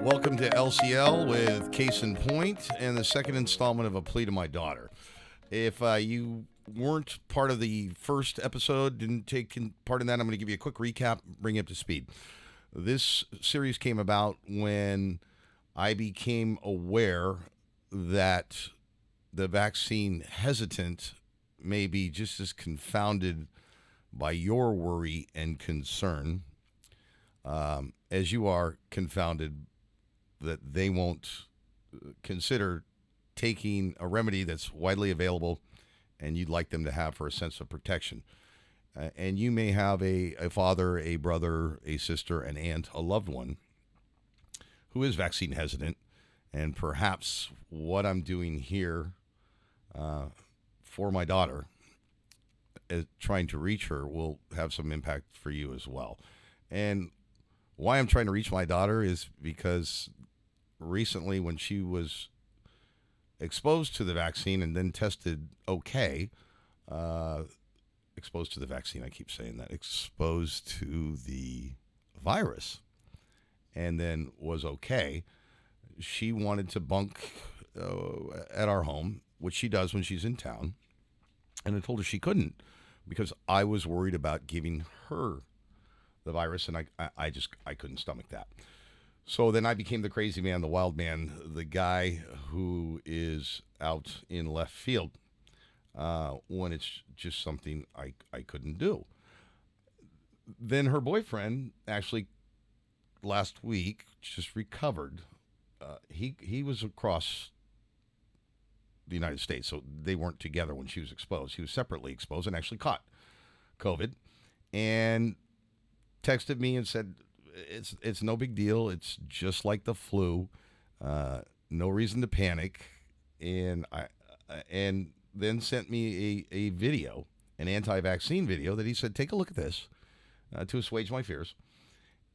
Welcome to LCL with Case in Point and the second installment of A Plea to My Daughter. If you weren't part of the first episode, didn't take part in that, I'm going to give you a quick recap, bring you up to speed. This series came about when I became aware that the vaccine hesitant may be just as confounded by your worry and concern as you are confounded that they won't consider taking a remedy that's widely available and you'd like them to have for a sense of protection. And you may have a father, a brother, a sister, an aunt, a loved one who is vaccine hesitant. And perhaps what I'm doing here for my daughter, trying to reach her, will have some impact for you as well. And why I'm trying to reach my daughter is because recently when she was exposed to the vaccine and then tested okay, exposed to the vaccine, I keep saying that, exposed to the virus and then was okay, she wanted to bunk at our home, which she does when she's in town. And I told her she couldn't because I was worried about giving her the virus, and I couldn't stomach that. So then I became the crazy man, the wild man, the guy who is out in left field when it's just something I couldn't do. Then her boyfriend actually last week just recovered. He was across the United States, so they weren't together when she was exposed. He was separately exposed and actually caught COVID and texted me and said, it's no big deal. It's just like the flu. No reason to panic. And then sent me a video, an anti-vaccine video that he said, take a look at this to assuage my fears.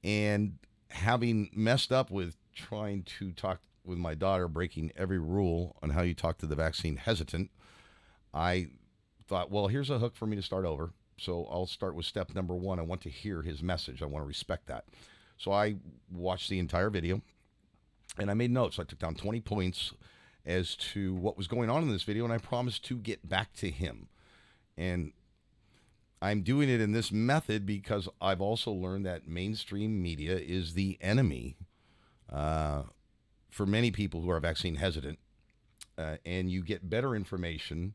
And having messed up with trying to talk with my daughter, breaking every rule on how you talk to the vaccine hesitant, I thought, well, here's a hook for me to start over. So I'll start with step number one. I want to hear his message. I want to respect that. So I watched the entire video and I made notes. I took down 20 points as to what was going on in this video, and I promised to get back to him. And I'm doing it in this method because I've also learned that mainstream media is the enemy for many people who are vaccine hesitant. And you get better information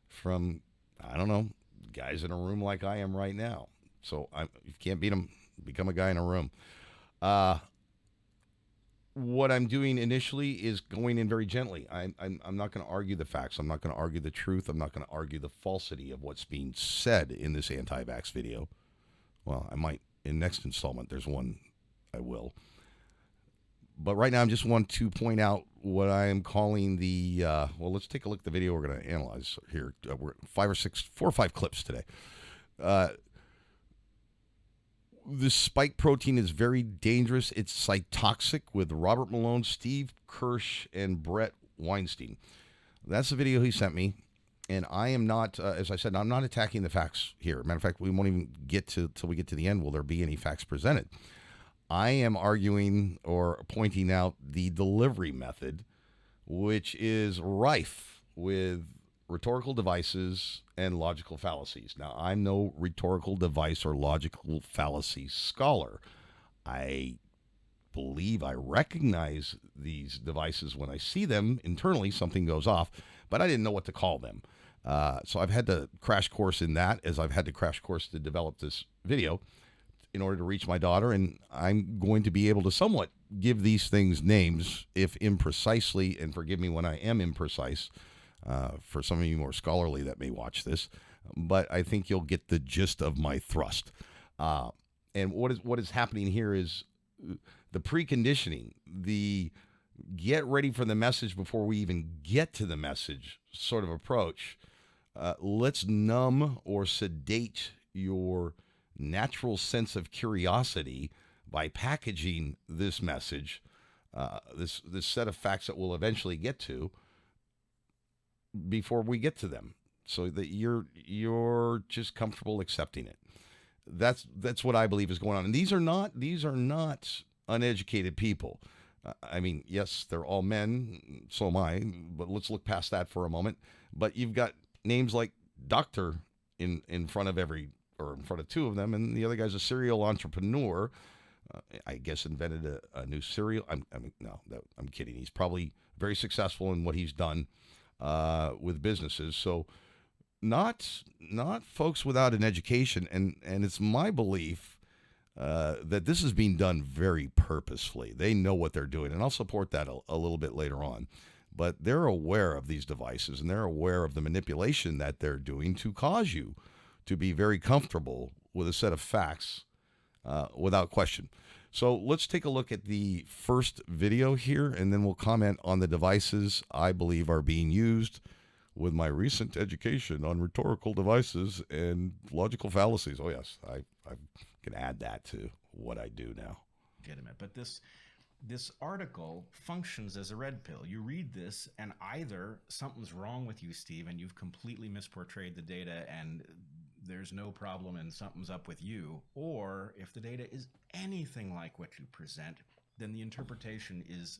from, I don't know, guys in a room like I am right now. So you can't beat them. Become a guy in a room. What I'm doing initially is going in very gently. I'm not going to argue the facts. I'm not going to argue the truth. I'm not going to argue the falsity of what's being said in this anti-vax video. Well, I might in next installment. There's one I will. But right now, I just want to point out what I am calling the. Well, let's take a look at the video we're going to analyze here. We're 4 or 5 clips today. This spike protein is very dangerous. It's cytotoxic with Robert Malone, Steve Kirsch, and Brett Weinstein. That's the video he sent me. And I am not, as I said, I'm not attacking the facts here. Matter of fact, we won't even get to, till we get to the end, will there be any facts presented. I am arguing or pointing out the delivery method, which is rife with rhetorical devices and logical fallacies. Now, I'm no rhetorical device or logical fallacy scholar. I believe I recognize these devices when I see them internally. Something goes off, but I didn't know what to call them. So I've had to crash course in that, as I've had to crash course to develop this video in order to reach my daughter. And I'm going to be able to somewhat give these things names, if imprecisely, and forgive me when I am imprecise, for some of you more scholarly that may watch this, but I think you'll get the gist of my thrust. And what is happening here is the preconditioning, the get ready for the message before we even get to the message sort of approach. Let's numb or sedate your natural sense of curiosity by packaging this message, this set of facts that we'll eventually get to, before we get to them, so that you're just comfortable accepting it. That's what I believe is going on. And these are not uneducated people. I mean, yes, they're all men, so am I, but let's look past that for a moment. But you've got names like Doctor in front of or in front of two of them, and the other guy's a serial entrepreneur. I guess invented a new cereal. I'm kidding. He's probably very successful in what he's done with businesses. So not folks without an education, and it's my belief that this is being done very purposefully. They know what they're doing, and I'll support that a little bit later on. But they're aware of these devices, and they're aware of the manipulation that they're doing to cause you to be very comfortable with a set of facts without question. So let's take a look at the first video here, and then we'll comment on the devices I believe are being used with my recent education on rhetorical devices and logical fallacies. Oh, yes, I can add that to what I do now. Legitimate, but this article functions as a red pill. You read this, and either something's wrong with you, Steve, and you've completely misportrayed the data, and there's no problem and something's up with you, or if the data is anything like what you present, then the interpretation is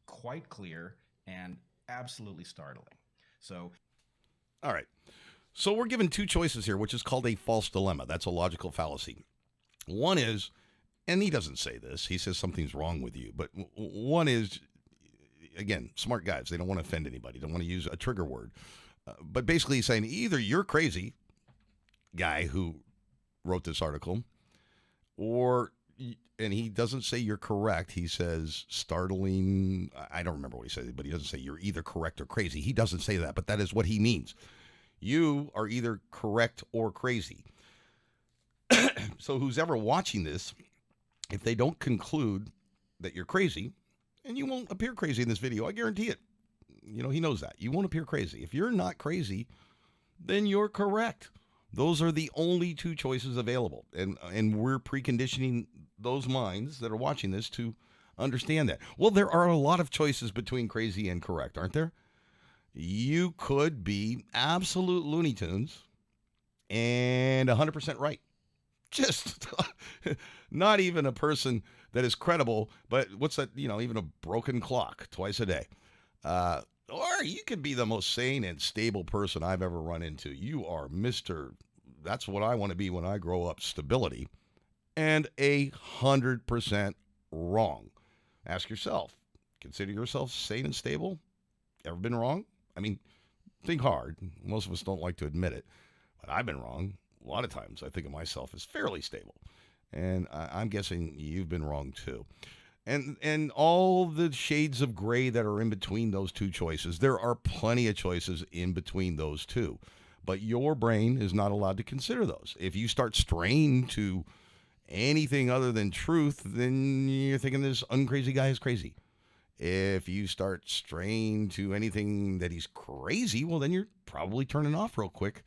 quite clear and absolutely startling. So, all right. So we're given two choices here, which is called a false dilemma. That's a logical fallacy. One is, and he doesn't say this, he says something's wrong with you, but one is, again, smart guys, they don't want to offend anybody, don't want to use a trigger word. But basically he's saying either you're crazy, guy who wrote this article, and he doesn't say you're correct. He says startling. I don't remember what he said, but he doesn't say you're either correct or crazy. He doesn't say that, but that is what he means. You are either correct or crazy. So who's ever watching this, if they don't conclude that you're crazy, and you won't appear crazy in this video, I guarantee it. You know, he knows that. You won't appear crazy. If you're not crazy, then you're correct. Those are the only two choices available. And we're preconditioning those minds that are watching this to understand that. Well, there are a lot of choices between crazy and correct, aren't there? You could be absolute Looney Tunes and 100% right. Just not even a person that is credible, but what's that, even a broken clock twice a day. Or you could be the most sane and stable person I've ever run into. You are that's what I want to be when I grow up, stability, and 100% wrong. Ask yourself, consider yourself sane and stable? Ever been wrong? I mean, think hard. Most of us don't like to admit it, but I've been wrong. A lot of times I think of myself as fairly stable, and I'm guessing you've been wrong too. And all the shades of gray that are in between those two choices, there are plenty of choices in between those two. But your brain is not allowed to consider those. If you start straying to anything other than truth, then you're thinking this uncrazy guy is crazy. If you start straying to anything that he's crazy, well, then you're probably turning off real quick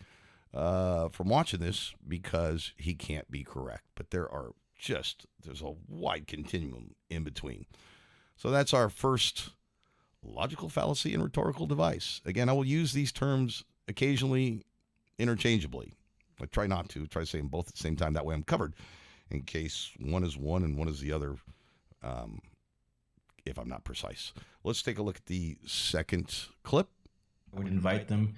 from watching this because he can't be correct. But there's a wide continuum in between. So that's our first logical fallacy and rhetorical device. Again, I will use these terms occasionally interchangeably. I try not to. Try to say them both at the same time. That way I'm covered in case one is one and one is the other, if I'm not precise. Let's take a look at the second clip. I would invite them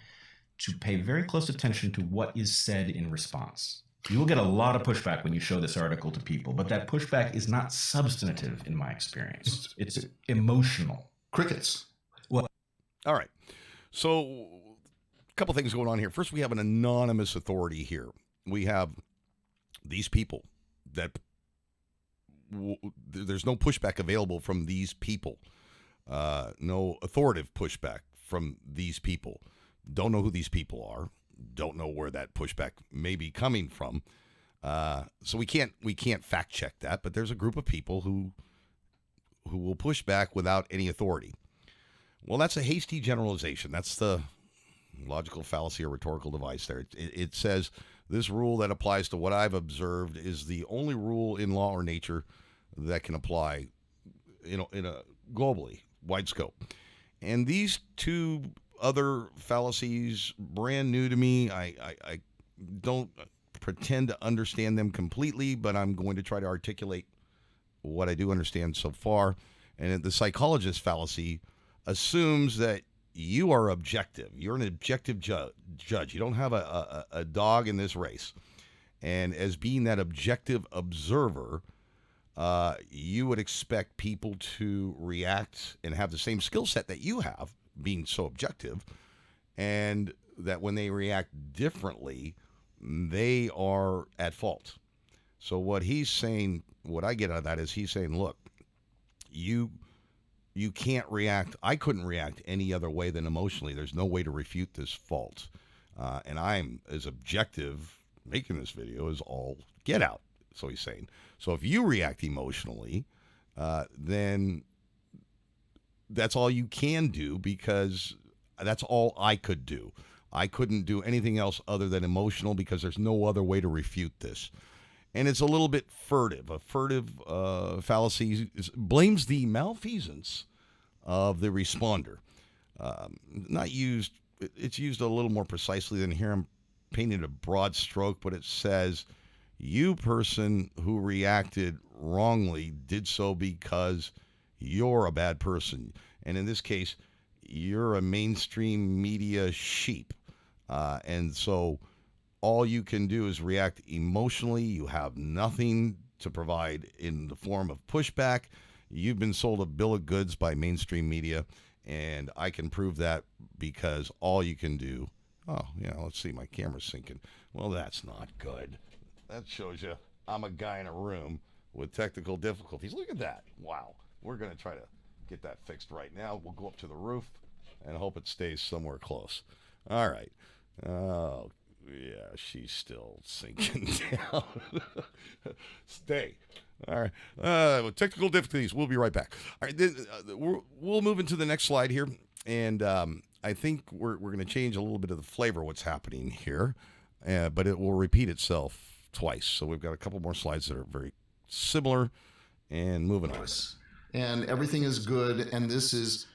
to pay very close attention to what is said in response. You will get a lot of pushback when you show this article to people, but that pushback is not substantive in my experience. It's emotional. Crickets. Well, all right. So a couple things going on here. First, we have an anonymous authority here. We have these people that there's no pushback available from these people. No authoritative pushback from these people. Don't know who these people are. Don't know where that pushback may be coming from. So we can't fact check that, but there's a group of people who will push back without any authority. Well, that's a hasty generalization. That's the logical fallacy or rhetorical device there. It says this rule that applies to what I've observed is the only rule in law or nature that can apply in a globally wide scope. And these two other fallacies, brand new to me. I don't pretend to understand them completely, but I'm going to try to articulate what I do understand so far. And the psychologist fallacy assumes that you are objective. You're an objective judge. You don't have a dog in this race. And as being that objective observer, you would expect people to react and have the same skill set that you have, being so objective, and that when they react differently, they are at fault. So what he's saying, what I get out of that is he's saying, look, you can't react. I couldn't react any other way than emotionally. There's no way to refute this fault. And I'm as objective making this video as all get out. So he's saying. So if you react emotionally, then that's all you can do, because that's all I could do. I couldn't do anything else other than emotional, because there's no other way to refute this. And it's a little bit furtive. A furtive fallacy blames the malfeasance of the responder. Not used. It's used a little more precisely than here. I'm painting a broad stroke, but it says, you person who reacted wrongly did so because you're a bad person. And in this case, you're a mainstream media sheep. And so all you can do is react emotionally. You have nothing to provide in the form of pushback. You've been sold a bill of goods by mainstream media, and I can prove that because all you can do. Oh, yeah, let's see, my camera's sinking. Well, that's not good. That shows you I'm a guy in a room with technical difficulties. Look at that. Wow. We're going to try to get that fixed right now. We'll go up to the roof and hope it stays somewhere close. All right. Oh, yeah, she's still sinking down. Stay. All right. With technical difficulties, we'll be right back. All right. We'll move into the next slide here. And I think we're going to change a little bit of the flavor of what's happening here. But it will repeat itself twice. So we've got a couple more slides that are very similar, and moving on. And everything is good, and this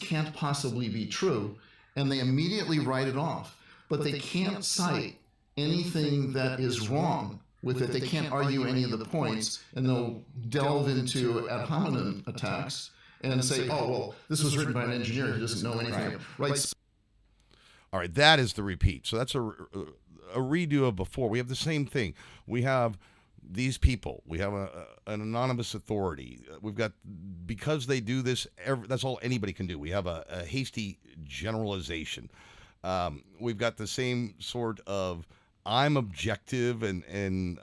can't possibly be true, and they immediately write it off. But they can't cite anything that is wrong with it. They can't argue any of the points, and they'll delve into ad hominem attacks and say, oh, well, this was written by an engineer who doesn't know anything. Right. All right, that is the repeat. So that's a redo of before. We have the same thing. We have these people. We have an anonymous authority. We've got, because they do this, that's all anybody can do. We have a hasty generalization. We've got the same sort of, I'm objective, and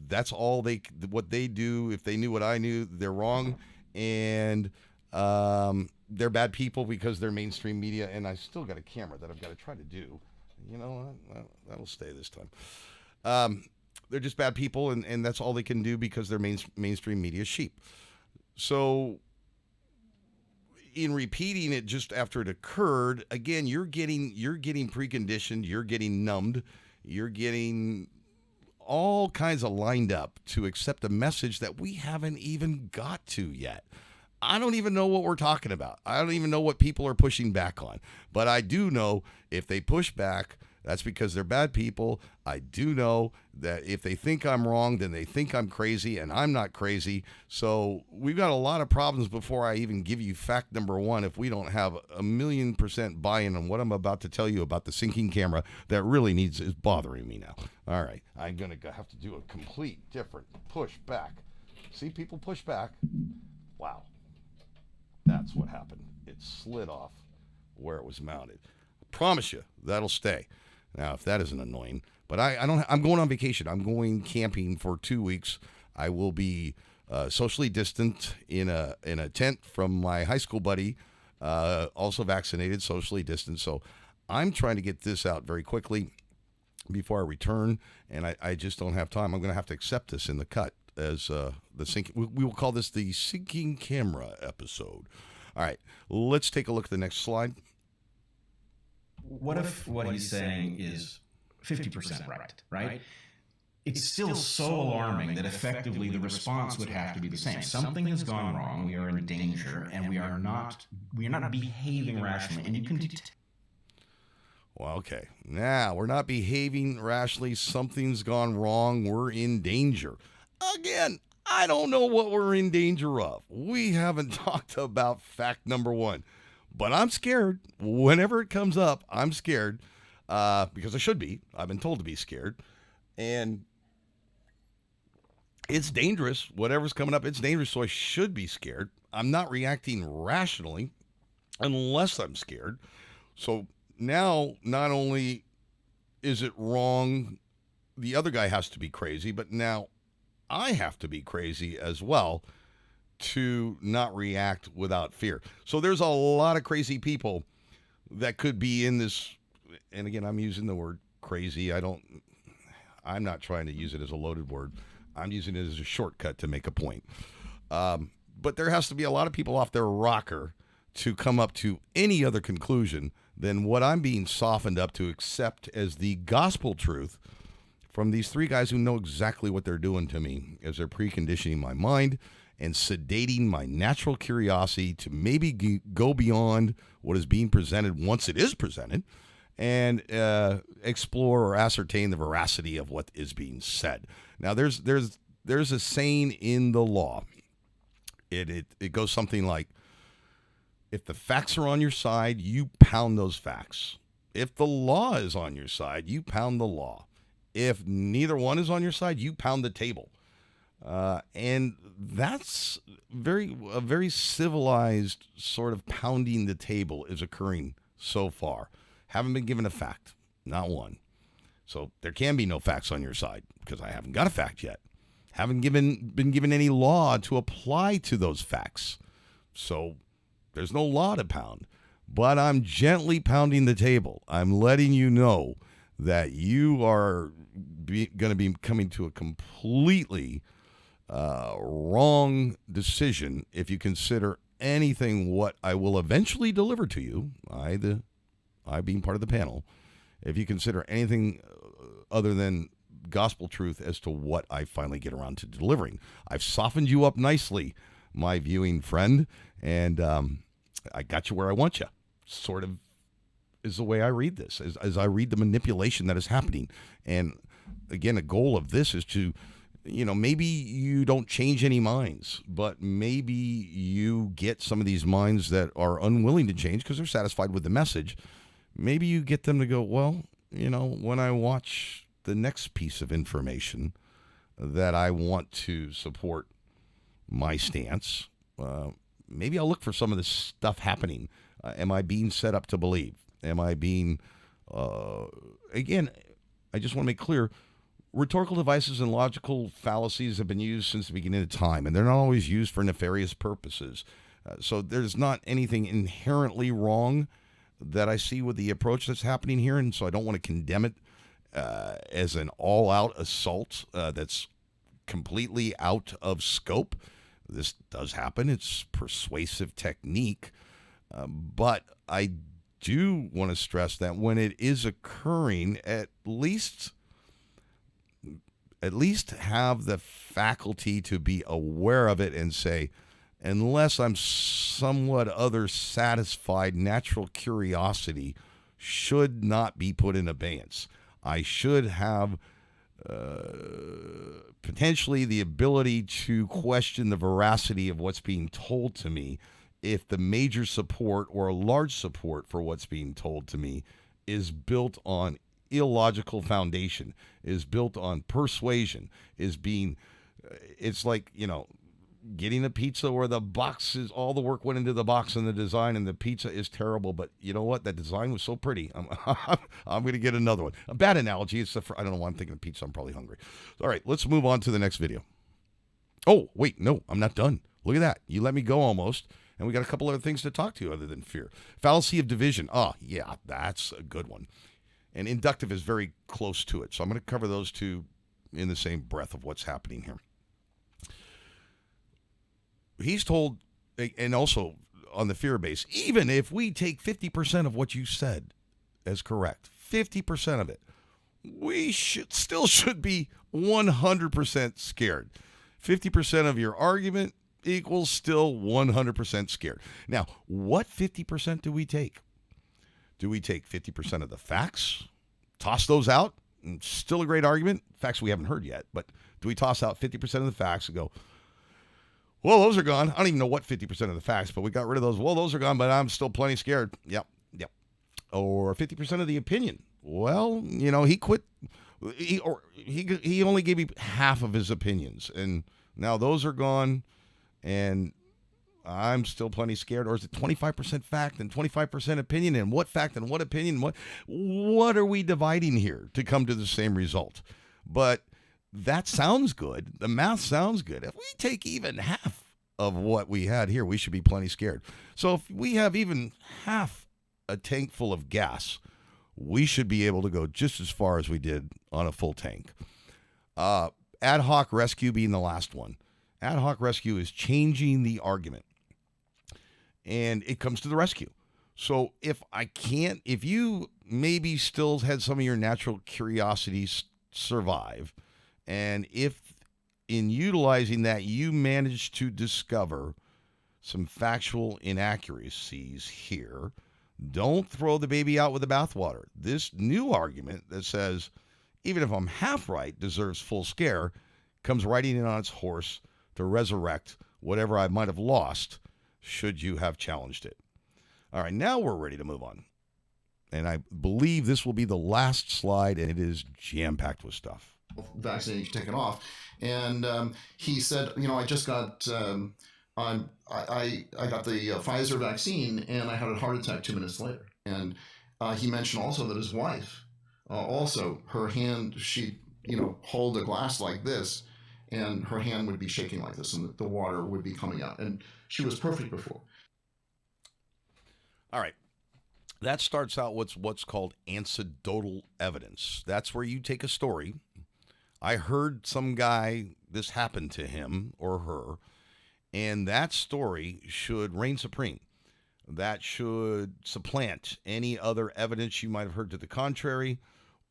that's all what they do. If they knew what I knew, they're wrong, and they're bad people because they're mainstream media. And I still got a camera that I've got to try to do. You know, that'll stay this time. They're just bad people, and that's all they can do because they're mainstream media sheep. So in repeating it just after it occurred, again, you're getting preconditioned, you're getting numbed, you're getting all kinds of lined up to accept a message that we haven't even got to yet. I don't even know what we're talking about. I don't even know what people are pushing back on. But I do know if they push back, that's because they're bad people. I do know that if they think I'm wrong, then they think I'm crazy, and I'm not crazy. So we've got a lot of problems before I even give you fact number one if we don't have 1,000,000% buy-in on what I'm about to tell you about the sinking camera that really is bothering me now. All right, I'm going to have to do a complete different push back. See, people push back. Wow. That's what happened. It slid off where it was mounted. I promise you, that'll stay. Now, if that isn't annoying, but I'm going on vacation. I'm going camping for 2 weeks. I will be socially distant in a tent from my high school buddy, also vaccinated, socially distant. So I'm trying to get this out very quickly before I return, and I just don't have time. I'm going to have to accept this in the cut as the sinking. We will call this the sinking camera episode. All right, let's take a look at the next slide. What if what he's saying is 50% right? It's still so alarming that effectively the response would have to be the same. Something has gone wrong. We are in danger, and we are not behaving rationally. And you can Well, okay. Now, we're not behaving rationally. Something's gone wrong. We're in danger. Again, I don't know what we're in danger of. We haven't talked about fact number one, but I'm scared. Whenever it comes up, I'm scared because I should be. I've been told to be scared. And it's dangerous. Whatever's coming up, it's dangerous, so I should be scared. I'm not reacting rationally unless I'm scared. So now, not only is it wrong, the other guy has to be crazy, but now I have to be crazy as well to not react without fear. So there's a lot of crazy people that could be in this, and again, I'm using the word crazy. I'm not trying to use it as a loaded word. I'm using it as a shortcut to make a point. But there has to be a lot of people off their rocker to come up to any other conclusion than what I'm being softened up to accept as the gospel truth from these three guys who know exactly what they're doing to me as they're preconditioning my mind and sedating my natural curiosity to maybe go beyond what is being presented once it is presented and explore or ascertain the veracity of what is being said. Now, there's a saying in the law. It goes something like, if the facts are on your side, you pound those facts. If the law is on your side, you pound the law. If neither one is on your side, you pound the table. And that's a very civilized sort of pounding the table is occurring so far. Haven't been given a fact, not one. So there can be no facts on your side because I haven't got a fact yet. Haven't been given any law to apply to those facts. So there's no law to pound. But I'm gently pounding the table. I'm letting you know that you are going to be coming to a completely wrong decision if you consider anything what I will eventually deliver to you, I being part of the panel, if you consider anything other than gospel truth as to what I finally get around to delivering. I've softened you up nicely, my viewing friend, and I got you where I want you, sort of is the way I read this, as I read the manipulation that is happening. And again, a goal of this is to, maybe you don't change any minds, but maybe you get some of these minds that are unwilling to change because they're satisfied with the message. Maybe you get them to go, well, when I watch the next piece of information that I want to support my stance, maybe I'll look for some of this stuff happening. Am I being set up to believe? Am I being, again, I just want to make clear, rhetorical devices and logical fallacies have been used since the beginning of time, and they're not always used for nefarious purposes. So there's not anything inherently wrong that I see with the approach that's happening here, and so I don't want to condemn it as an all-out assault that's completely out of scope. This does happen. It's persuasive technique, but I do want to stress that when it is occurring, at least have the faculty to be aware of it and say, unless I'm somewhat other satisfied, natural curiosity should not be put in abeyance. I should have potentially the ability to question the veracity of what's being told to me if the major support or a large support for what's being told to me is built on illogical foundation, is built on persuasion, it's like, getting a pizza where the box is, all the work went into the box and the design, and the pizza is terrible, but you know what? That design was so pretty. I'm going to get another one. A bad analogy. I don't know why I'm thinking of pizza. I'm probably hungry. All right, let's move on to the next video. Oh, wait, no, I'm not done. Look at that. You let me go almost. And we got a couple other things to talk to other than fear. Fallacy of division. Oh, yeah, that's a good one. And inductive is very close to it. So I'm going to cover those two in the same breath of what's happening here. He's told, and also on the fear base, even if we take 50% of what you said as correct, 50% of it, we should be 100% scared. 50% of your argument equals still 100% scared. Now, what 50% do we take? Do we take 50% of the facts, toss those out, and still a great argument? Facts we haven't heard yet, but do we toss out 50% of the facts and go, Well, those are gone. I don't even know what 50% of the facts, but we got rid of those. Well, those are gone, but I'm still plenty scared. Yep. Or 50% of the opinion. Well, he quit. He only gave me half of his opinions, and now those are gone, and I'm still plenty scared. Or is it 25% fact and 25% opinion? And what fact and what opinion? What are we dividing here to come to the same result? But that sounds good. The math sounds good. If we take even half of what we had here, we should be plenty scared. So if we have even half a tank full of gas, we should be able to go just as far as we did on a full tank. Ad hoc rescue being the last one. Ad hoc rescue is changing the argument, and it comes to the rescue. So if you maybe still had some of your natural curiosities survive, and if in utilizing that you managed to discover some factual inaccuracies here, don't throw the baby out with the bathwater. This new argument that says, even if I'm half right, deserves full scare, comes riding in on its horse to resurrect whatever I might have lost should you have challenged it. All right, now we're ready to move on. And I believe this will be the last slide, and it is jam-packed with stuff. Vaccination taken off. And he said, I just got... I got the Pfizer vaccine, and I had a heart attack 2 minutes later. And he mentioned also that his wife, also her hand, she'd hold a glass like this, and her hand would be shaking like this, and the water would be coming out. And she was perfect before. All right. That starts out what's called anecdotal evidence. That's where you take a story. I heard some guy, this happened to him or her, and that story should reign supreme. That should supplant any other evidence you might have heard to the contrary,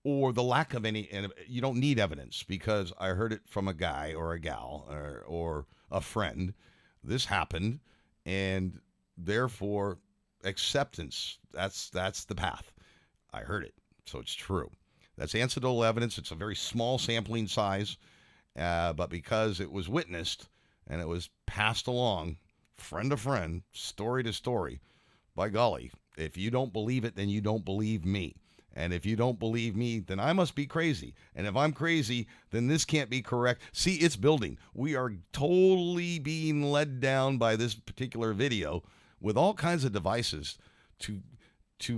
or the lack of any. And you don't need evidence because I heard it from a guy or a gal or a friend. This happened, and therefore acceptance. That's the path. I heard it, so it's true. That's anecdotal evidence. It's a very small sampling size, but because it was witnessed and it was passed along, friend to friend, story to story, by golly, if you don't believe it, then you don't believe me. And if you don't believe me, then I must be crazy. And if I'm crazy, then this can't be correct. See, it's building. We are totally being led down by this particular video with all kinds of devices to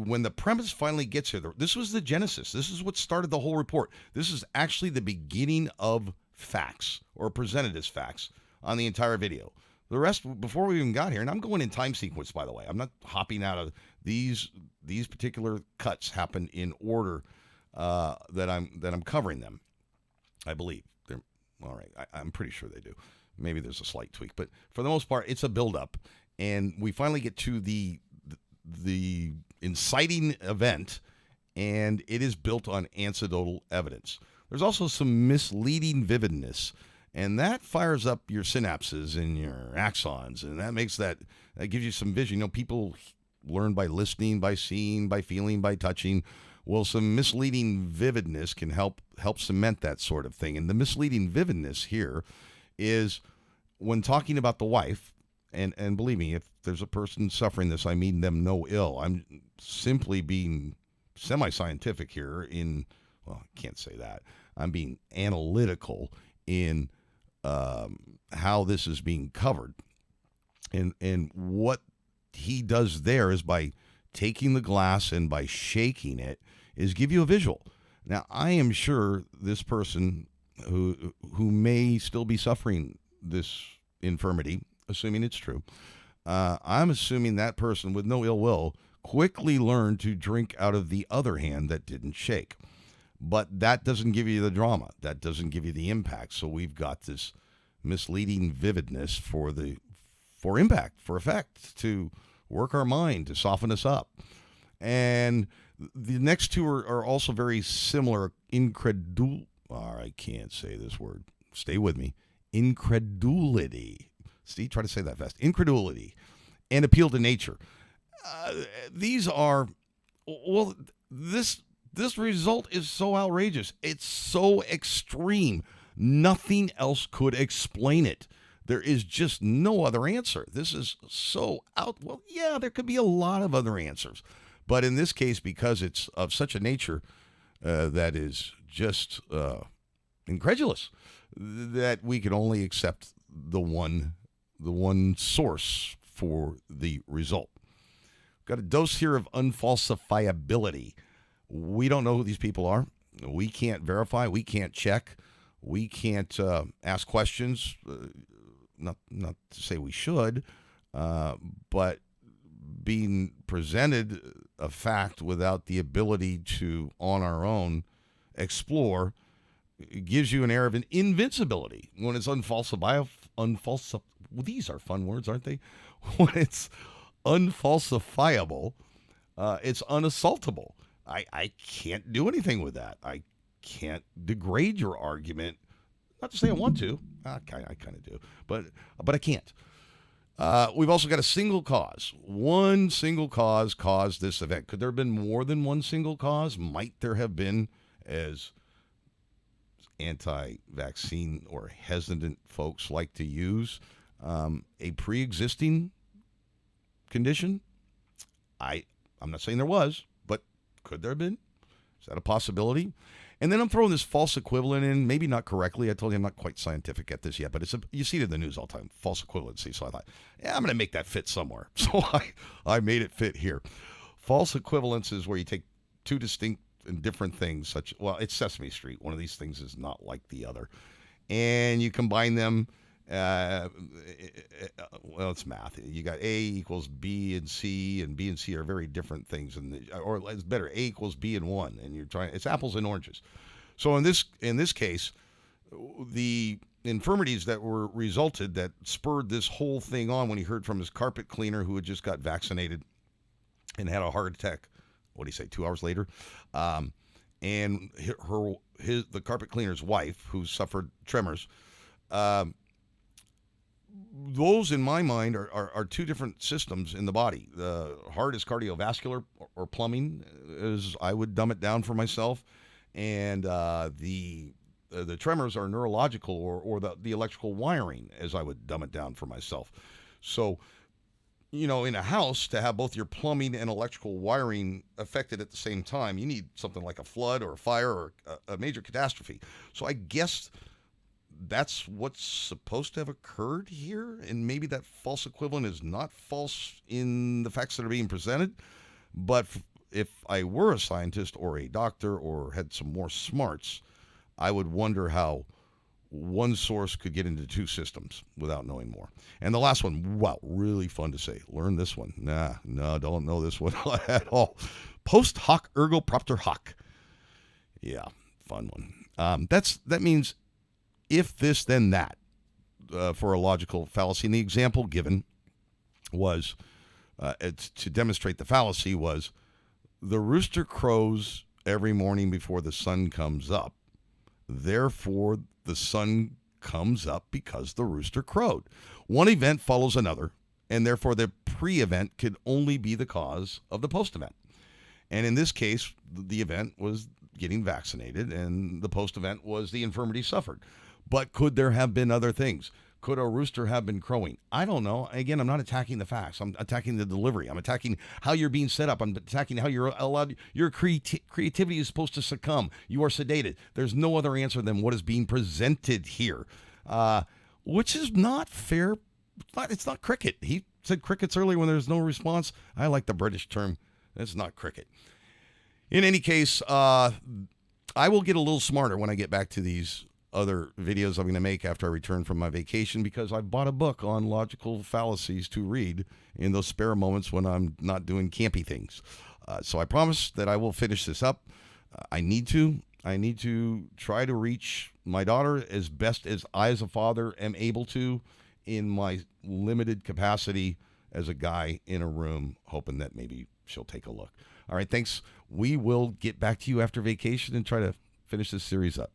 when the premise finally gets here. This was the genesis. This is what started the whole report. This is actually the beginning of facts, or presented as facts, on the entire video. The rest, before we even got here, and I'm going in time sequence, by the way. I'm not hopping out of these particular cuts happen in order that I'm covering them. I believe they're all right. I'm pretty sure they do. Maybe there's a slight tweak, but for the most part, it's a buildup, and we finally get to the inciting event, and it is built on anecdotal evidence. There's also some misleading vividness, and that fires up your synapses and your axons, and that gives you some vision. People learn by listening, by seeing, by feeling, by touching. Well, some misleading vividness can help cement that sort of thing. And the misleading vividness here is when talking about the wife, and believe me, if there's a person suffering this, I mean them no ill. I'm simply being semi-scientific here I can't say that. I'm being analytical in how this is being covered. And what he does there is, by taking the glass and by shaking it, is give you a visual. Now, I am sure this person who may still be suffering this infirmity, assuming it's true, I'm assuming that person with no ill will quickly learned to drink out of the other hand that didn't shake. But that doesn't give you the drama. That doesn't give you the impact. So we've got this misleading vividness for impact, for effect, to work our mind, to soften us up. And the next two are also very similar. I can't say this word. Stay with me. Incredulity. Steve, try to say that fast. Incredulity and appeal to nature. These are, this result is so outrageous. It's so extreme. Nothing else could explain it. There is just no other answer. This is so out. Well, yeah, there could be a lot of other answers. But in this case, because it's of such a nature that is just incredulous, that we can only accept the one source for the result. Got a dose here of unfalsifiability. We don't know who these people are. We can't verify. We can't check. We can't ask questions. Not to say we should, but being presented a fact without the ability to, on our own, explore, gives you an air of an invincibility. When it's unfalsifiable, these are fun words, aren't they? When it's unfalsifiable, it's unassaultable. I can't do anything with that. I can't degrade your argument. Not to say I want to. I kind of do, but I can't. We've also got a single cause. One single cause caused this event. Could there have been more than one single cause? Might there have been, as anti-vaccine or hesitant folks like to use, a pre-existing condition? I'm not saying there was, but could there have been? Is that a possibility? And then I'm throwing this false equivalent in, maybe not correctly. I told you I'm not quite scientific at this yet, but you see it in the news all the time, false equivalency. So I thought, yeah, I'm going to make that fit somewhere. So I made it fit here. False equivalence is where you take two distinct and different things, it's Sesame Street. One of these things is not like the other. And you combine them. It's math. You got A equals B and C, and B and C are very different things. Or it's better, A equals B and 1, and it's apples and oranges. So in this case, the infirmities that were resulted that spurred this whole thing on when he heard from his carpet cleaner who had just got vaccinated and had a heart attack, 2 hours later, and the carpet cleaner's wife, who suffered tremors, those, in my mind, are two different systems in the body. The heart is cardiovascular or plumbing, as I would dumb it down for myself, and the tremors are neurological or the electrical wiring, as I would dumb it down for myself. So, in a house, to have both your plumbing and electrical wiring affected at the same time, you need something like a flood or a fire or a major catastrophe. So I guess that's what's supposed to have occurred here, and maybe that false equivalent is not false in the facts that are being presented. But if I were a scientist or a doctor or had some more smarts, I would wonder how one source could get into two systems without knowing more. And the last one, wow, really fun to say. Learn this one. No, don't know this one at all. Post hoc ergo propter hoc. Yeah, fun one. That means if this, then that, for a logical fallacy. And the example given was, to demonstrate the fallacy, was the rooster crows every morning before the sun comes up. Therefore, the sun comes up because the rooster crowed. One event follows another, and therefore the pre-event could only be the cause of the post-event. And in this case, the event was getting vaccinated, and the post-event was the infirmity suffered. But could there have been other things? Could a rooster have been crowing? I don't know. Again, I'm not attacking the facts. I'm attacking the delivery. I'm attacking how you're being set up. I'm attacking how you're allowed. Your creativity is supposed to succumb. You are sedated. There's no other answer than what is being presented here, which is not fair. It's not cricket. He said crickets earlier when there's no response. I like the British term. It's not cricket. In any case, I will get a little smarter when I get back to these other videos I'm going to make after I return from my vacation, because I bought a book on logical fallacies to read in those spare moments when I'm not doing campy things. So I promise that I will finish this up. I need to try to reach my daughter as best as I, as a father, am able to in my limited capacity as a guy in a room, hoping that maybe she'll take a look. All right, thanks. We will get back to you after vacation and try to finish this series up.